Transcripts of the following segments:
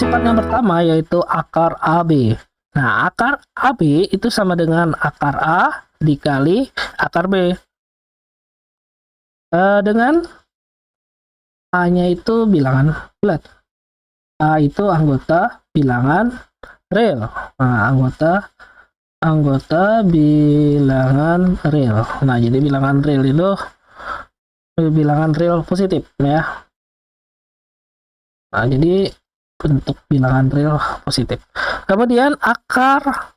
sifat yang pertama yaitu akar AB. Nah, akar AB itu sama dengan akar A dikali akar B. Dengan A-nya itu bilangan bulat. A itu anggota bilangan real. Nah, anggota bilangan real. Nah, jadi bilangan real itu bilangan real positif ya. Nah, jadi bentuk bilangan real positif. Kemudian akar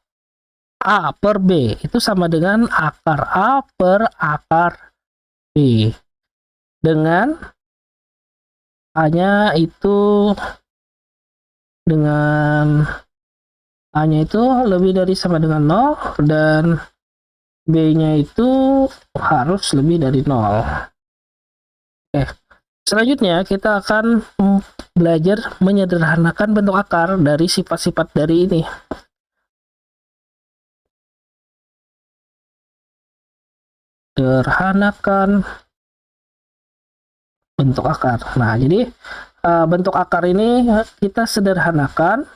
A per B itu sama dengan akar A per akar B. Dengan A-nya itu lebih dari sama dengan 0 dan B-nya itu harus lebih dari 0. Oke. Selanjutnya kita akan belajar menyederhanakan bentuk akar dari sifat-sifat dari ini. Sederhanakan bentuk akar. Nah, jadi bentuk akar ini kita sederhanakan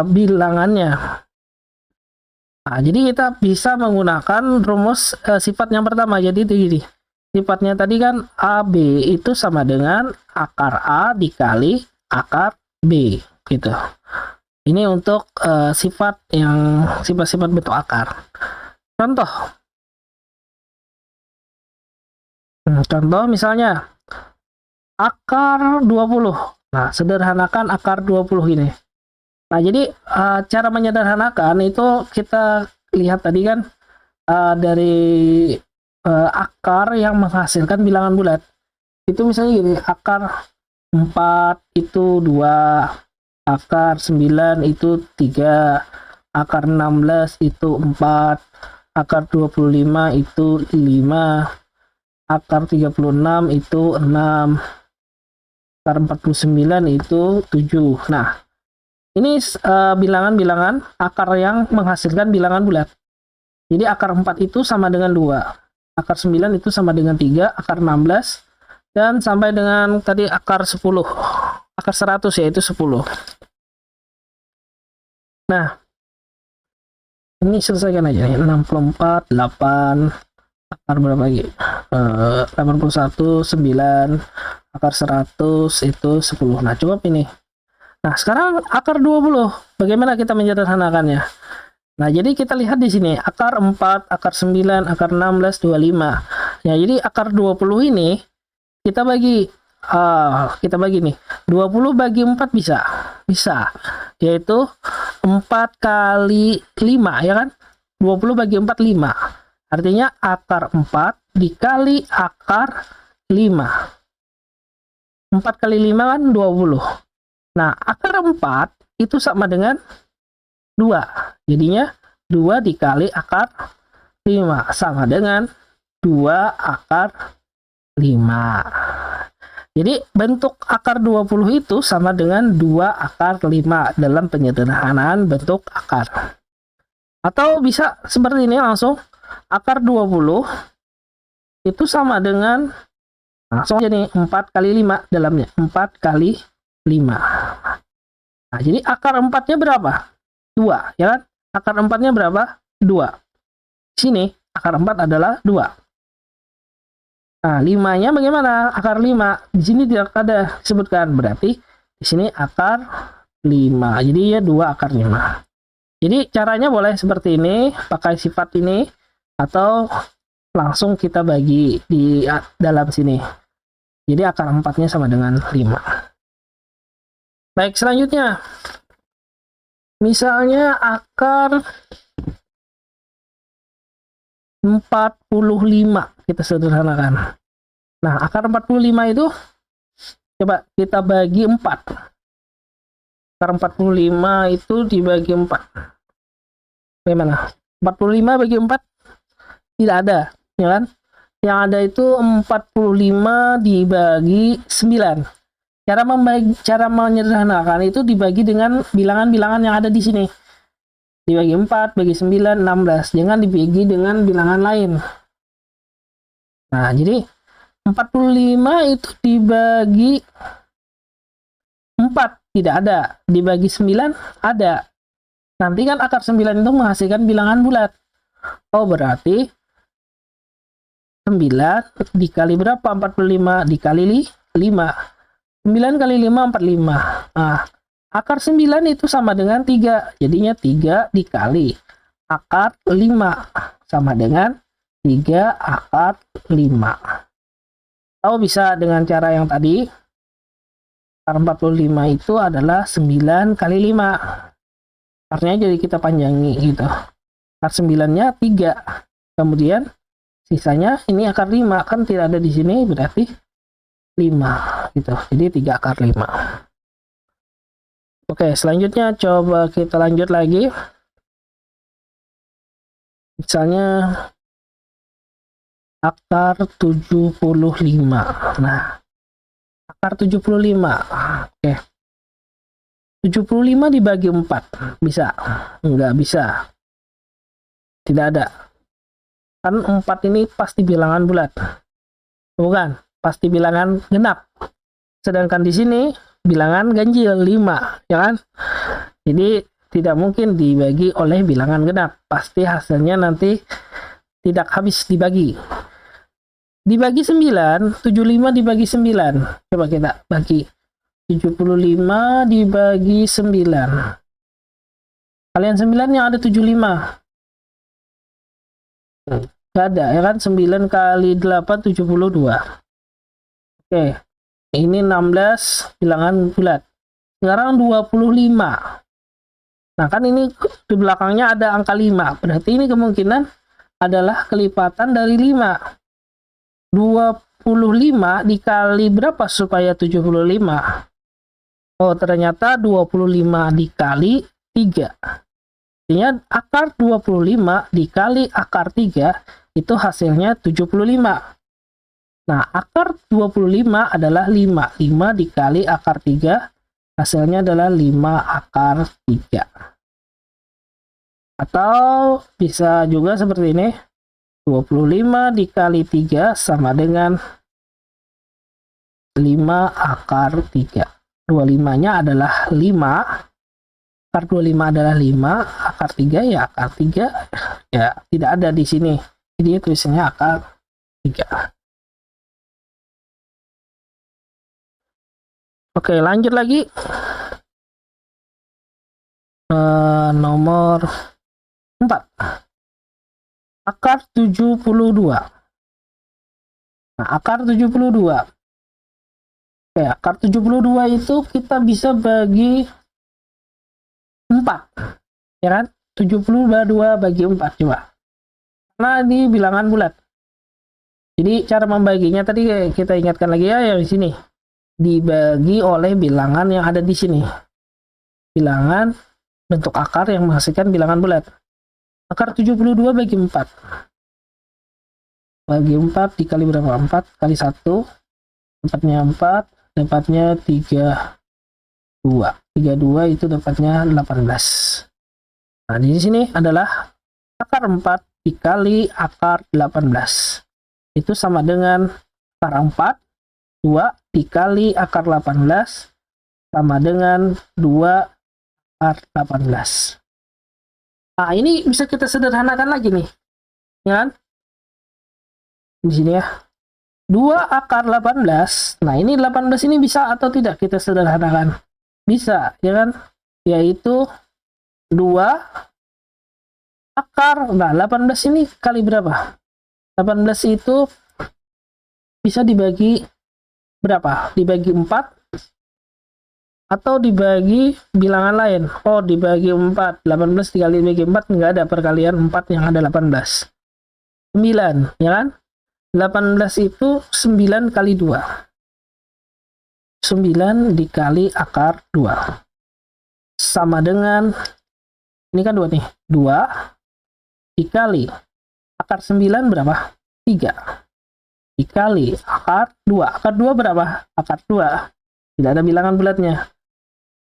bilangannya. Nah, jadi kita bisa menggunakan rumus sifat yang pertama. Jadi begini. Sifatnya tadi kan AB itu sama dengan akar A dikali akar B gitu. Ini untuk sifat-sifat bentuk akar. Contoh misalnya akar 20. Nah, sederhanakan akar 20 ini. Nah, jadi cara menyederhanakan itu kita lihat tadi kan dari akar yang menghasilkan bilangan bulat. Itu misalnya gini, akar 4 itu 2, akar 9 itu 3, akar 16 itu 4, akar 25 itu 5, akar 36 itu 6, akar 49 itu 7. Nah, ini bilangan-bilangan akar yang menghasilkan bilangan bulat. Jadi akar 4 itu sama dengan 2. Akar 9 itu sama dengan 3, akar 16, dan sampai dengan tadi akar 10. Akar 100 yaitu 10. Nah, ini selesaikan aja nih. 64, 8, akar berapa lagi? 81, 9, akar 100 itu 10. Nah, cukup ini. Nah, sekarang akar 20. Bagaimana kita menyederhanakannya? Nah, jadi kita lihat di sini akar 4, akar 9, akar 16, 25. Ya, jadi akar 20 ini kita bagi nih. 20 bagi 4 bisa. Bisa. Yaitu 4 kali 5 ya kan? 20 bagi 4 5. Artinya akar 4 dikali akar 5. 4 kali 5 kan 20. Nah, akar 4 itu sama dengan 2. Jadinya 2 dikali akar 5 sama dengan 2 akar 5. Jadi bentuk akar 20 itu sama dengan 2 akar 5 dalam penyederhanaan bentuk akar. Atau bisa seperti ini langsung, akar 20 itu sama dengan, langsung aja nih, 4 kali 5 dalamnya, 4 kali 5. Nah, jadi akar 4-nya berapa? 2, ya kan? Akar 4-nya berapa? 2. Sini, akar 4 adalah 2. Nah, 5-nya bagaimana? Akar 5. Di sini tidak ada disebutkan. Berarti di sini akar 5. Jadi ya 2 akar 5. Jadi caranya boleh seperti ini, pakai sifat ini, atau langsung kita bagi di dalam sini. Jadi akar 4-nya sama dengan 5. Baik, selanjutnya. Misalnya akar 45 kita sederhanakan. Nah, akar 45 itu coba kita bagi 4. Akar 45 itu dibagi 4. Bagaimana? 45 bagi 4 tidak ada, ya kan? Yang ada itu 45 dibagi 9. Cara menyederhanakan itu dibagi dengan bilangan-bilangan yang ada di sini. Dibagi 4, bagi 9, 16. Jangan dibagi dengan bilangan lain. Nah, jadi 45 itu dibagi 4 Tidak ada. Dibagi 9 ada. Nanti kan akar 9 itu menghasilkan bilangan bulat. Oh, berarti 9 dikali berapa? 45 dikali 5. 9 kali 5, 45. Nah, akar 9 itu sama dengan 3. Jadinya 3 dikali akar 5. Sama dengan 3 akar 5. Atau bisa dengan cara yang tadi. Akar 45 itu adalah 9 kali 5. Akarnya jadi kita panjangi gitu. Akar 9-nya 3. Kemudian sisanya ini akar 5. Kan tidak ada di sini, berarti 5 gitu. Jadi 3 akar 5. Oke, selanjutnya coba kita lanjut lagi. Misalnya akar 75. Nah, akar 75. Oke. 75 dibagi 4. Bisa? Enggak bisa. Tidak ada. Kan 4 ini pasti bilangan bulat. Bukan, pasti bilangan genap. Sedangkan di sini bilangan ganjil 5, ya kan? Jadi tidak mungkin dibagi oleh bilangan genap. Pasti hasilnya nanti tidak habis dibagi. Dibagi 9, 75 dibagi 9. Coba kita bagi. 75 dibagi 9. Kalian 9 yang ada 75. Gak ada, ya kan? 9 kali 8, 72. Oke. Ini 16 bilangan bulat. Sekarang 25. Nah, kan ini di belakangnya ada angka 5. Berarti ini kemungkinan adalah kelipatan dari 5. 25 dikali berapa supaya 75? Oh, ternyata 25 dikali 3. Artinya akar 25 dikali akar 3 itu hasilnya 75. Nah, akar 25 adalah 5. 5 dikali akar 3 hasilnya adalah 5 akar 3. Atau bisa juga seperti ini. 25 dikali 3 sama dengan 5 akar 3. 25-nya adalah 5. Akar 25 adalah 5. Akar 3 ya akar 3. Ya, tidak ada di sini. Jadi tulisannya akar 3. Oke, lanjut lagi. Nomor 4. Akar 72. Nah, akar 72. Oke, akar 72 itu kita bisa bagi 4. Ya kan? 72 bagi 4 coba. Karena ini bilangan bulat. Jadi cara membaginya tadi kita ingatkan lagi ya yang di sini. Dibagi oleh bilangan yang ada di sini. Bilangan bentuk akar yang menghasilkan bilangan bulat. Akar 72 bagi 4. Bagi 4 dikali berapa? 4 kali 1. Dapatnya 4. Dapatnya 32. 32 itu dapatnya 18. Nah, di sini adalah akar 4 dikali akar 18. Itu sama dengan akar 4. 2 dikali akar 18 sama dengan 2 akar 18. Nah, ini bisa kita sederhanakan lagi nih. Ya kan? Di sini ya. 2 akar 18. Nah, ini 18 ini bisa atau tidak kita sederhanakan? Bisa, ya kan? Yaitu 2 akar. Nah, 18 ini kali berapa? 18 itu bisa dibagi berapa? Dibagi 4 atau dibagi bilangan lain? Oh, dibagi 4. 18 dikali dibagi 4 enggak ada perkalian 4 yang ada 18. 9, ya kan? 18 itu 9 kali 2. 9 dikali akar 2. Sama dengan, ini kan 2 nih. 2 dikali akar 9 berapa? 3. Dikali akar 2. Akar 2 berapa? Akar 2. Tidak ada bilangan bulatnya.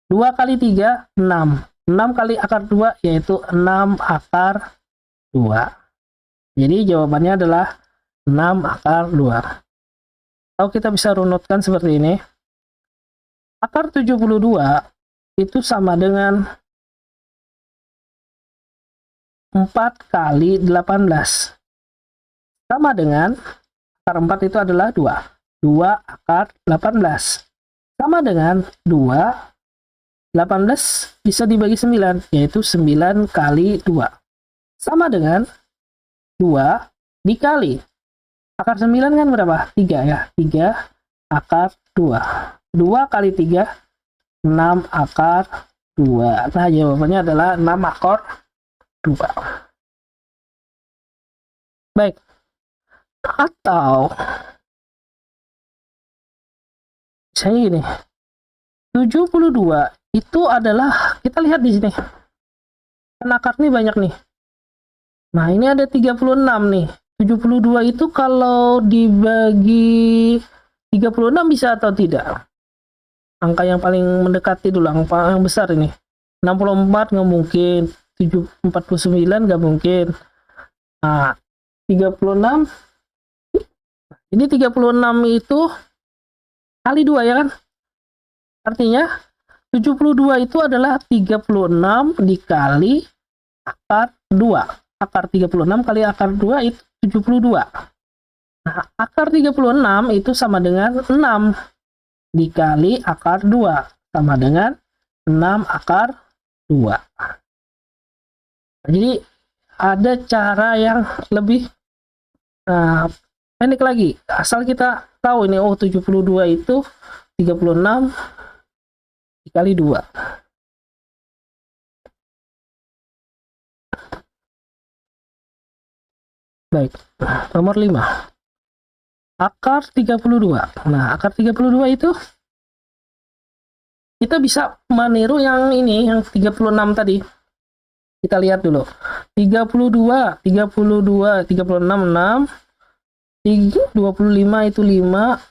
2 kali 3, 6. 6 kali akar 2 yaitu 6 akar 2. Jadi jawabannya adalah 6 akar 2. Atau kita bisa runutkan seperti ini. Akar 72 itu sama dengan 4 kali 18. Sama dengan akar 4 itu adalah 2. 2 akar 18. Sama dengan 2. 18 bisa dibagi 9, yaitu 9 kali 2. Sama dengan 2 dikali. Akar 9 kan berapa? 3 ya. 3 akar 2. 2 kali 3, 6 akar 2. Nah, jawabannya adalah 6 akar 2. Baik. Atau misalnya gini. 72 itu adalah, kita lihat di sini. Kan akar nih banyak nih. Nah, ini ada 36 nih. 72 itu kalau dibagi 36 bisa atau tidak? Angka yang paling mendekati dulu, angka yang besar ini. 64 nggak mungkin, 49 nggak mungkin. Nah, 36. Ini 36 itu kali 2 ya kan? Artinya 72 itu adalah 36 dikali akar 2. Akar 36 kali akar 2 itu 72. Nah, akar 36 itu sama dengan 6 dikali akar 2. Sama dengan 6 akar 2. Jadi, ada cara yang lebih pendek lagi. Asal kita tahu ini, oh 72 itu 36 dikali 2. Baik, nomor 5. Akar 32. Nah, akar 32 itu kita bisa meniru yang ini, yang 36 tadi. Kita lihat dulu. 32, 36, 6. 25 itu 5.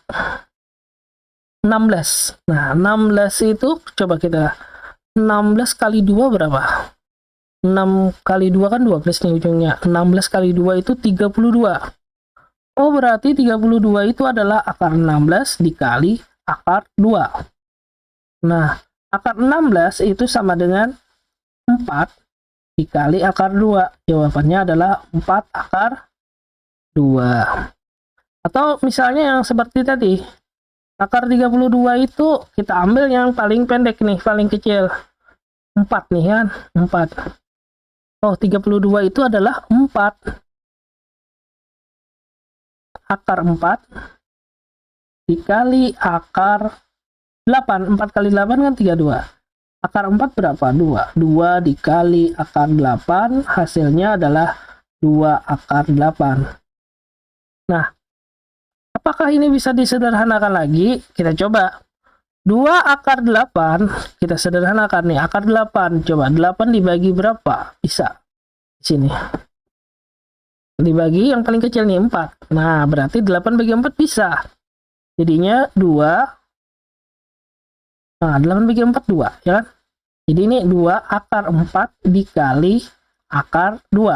16. Nah, 16 itu coba kita 16 kali 2 berapa? 6 kali 2 kan 12 nih ujungnya. 16 kali 2 itu 32. Oh, berarti 32 itu adalah akar 16 dikali akar 2. Nah, akar 16 itu sama dengan 4 dikali akar 2. Jawabannya adalah 4 akar 2. Atau misalnya yang seperti tadi. Akar 32 itu kita ambil yang paling pendek nih, paling kecil. 4 nih kan, 4. Oh, 32 itu adalah 4. Akar 4 dikali akar 8. 4 kali 8 kan 32. Akar 4 berapa? 2. 2 dikali akar 8, hasilnya adalah 2 akar 8. Nah, apakah ini bisa disederhanakan lagi? Kita coba. 2 akar 8, kita sederhanakan nih. Akar 8, coba 8 dibagi berapa? Bisa. Di sini. Dibagi yang paling kecil nih, 4. Nah, berarti 8 bagi 4 bisa. Jadinya 2. Nah, 8 bagi 4, 2. Ya kan? Jadi ini 2 akar 4 dikali akar 2.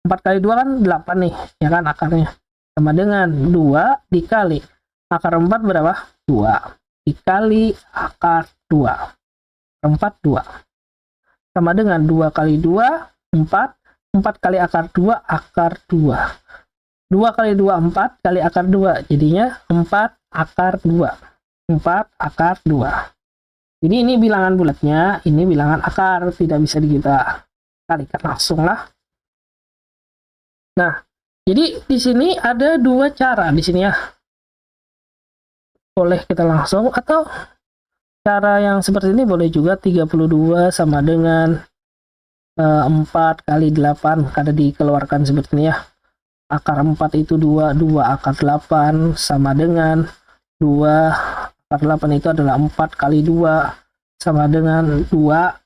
4 kali 2 kan 8 nih. Ya kan akarnya. Sama dengan 2 dikali akar 4 berapa? 2 dikali akar 2. 4, 2. Sama dengan 2 kali 2, 4. 4 kali akar 2, akar 2. 2 kali 2, 4 kali akar 2. Jadinya 4 akar 2. 4 akar 2. Jadi ini bilangan bulatnya, ini bilangan akar. Tidak bisa kita kalikan langsung lah. Nah, jadi di sini ada 2 cara di sini ya. Boleh kita langsung, atau cara yang seperti ini boleh juga. 32 sama dengan 4 kali 8, karena dikeluarkan seperti ini ya. Akar 4 itu 2, 2 akar 8 sama dengan 2 akar 8 itu adalah 4 kali 2 sama dengan 2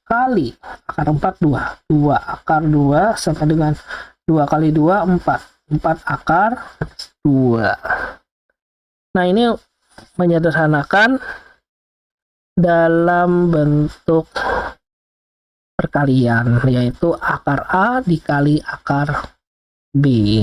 kali akar 4, 2. 2 akar 2 sama dengan 2 kali 2, 4. 4 akar 2. Nah, ini menyederhanakan dalam bentuk perkalian, yaitu akar A dikali akar B.